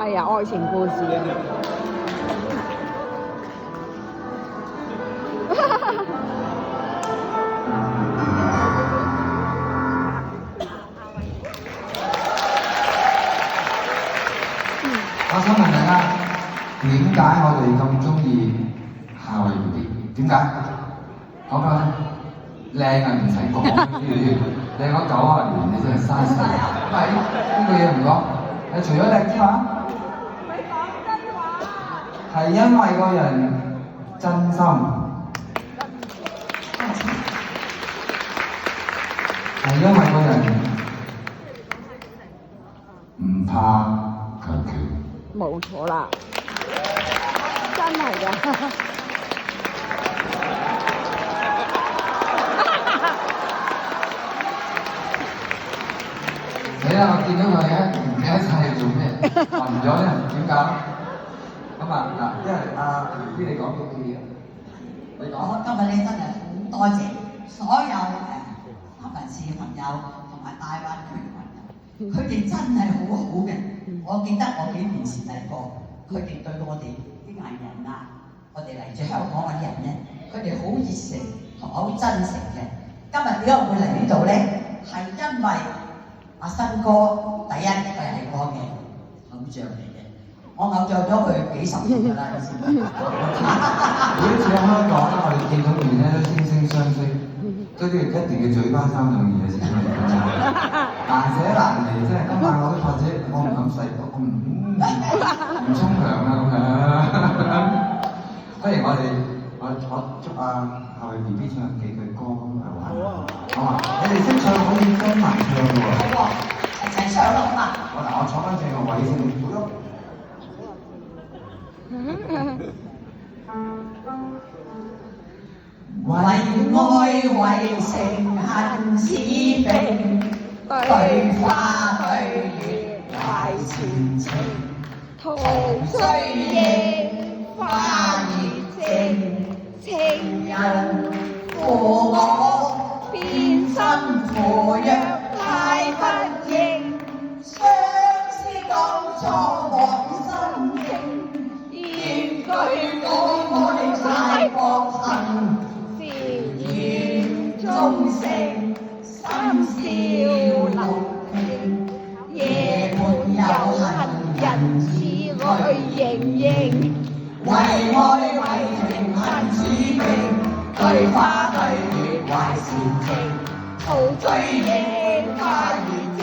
係啊，愛情故事啊。我想問大家，點解我哋咁中意夏威夷？點解？講講靚啊，唔使講呢啲，你講90年你真係嘥時。係呢個嘢唔講，你除咗靚之外，咪講真話。係因為個人真心，係因為個人唔怕強權。冇錯啦，真係㗎。死啦！我見到佢嘅，唔記得晒做咩，暈咗咧，點解？咁啊嗱，因為阿 B 你講嘅嘢，你講。我今日咧真係好多謝所有三藩市嘅朋友同埋大灣區嘅朋友，佢哋真係好好嘅。我記得我幾年前嚟過，佢哋對我哋啲藝人啊，我哋嚟自香港嗰啲人咧，佢哋好熱誠同埋好真誠嘅。今日點解會嚟呢度咧？係因為阿新哥第一佢係我嘅偶像嚟嘅，我偶像咗佢幾十年㗎啦，以前。每一次喺香港咧，我哋見到面咧都惺惺相惜，都要一定要嘴巴三兩嘢先可以講。難捨難離，即係今晚我都或者我唔敢洗，我唔沖涼啊咁樣。不如我祝夏威 BB 唱幾句歌咁嚟玩。好啊！你哋識唱可以跟埋唱㗎喎。好喎，一齊唱咯嘛！我坐翻正個位先，好為愛為情恨似冰，對花對月懷前情，桃雖映花月正，情人負我變心負約太不應，相思當初往心境，言句我哋太薄幸。忠誠深宵流平，夜半有恨人似淚盈盈。為愛為情恨似冰，對花對月懷前情，陶醉映花月正。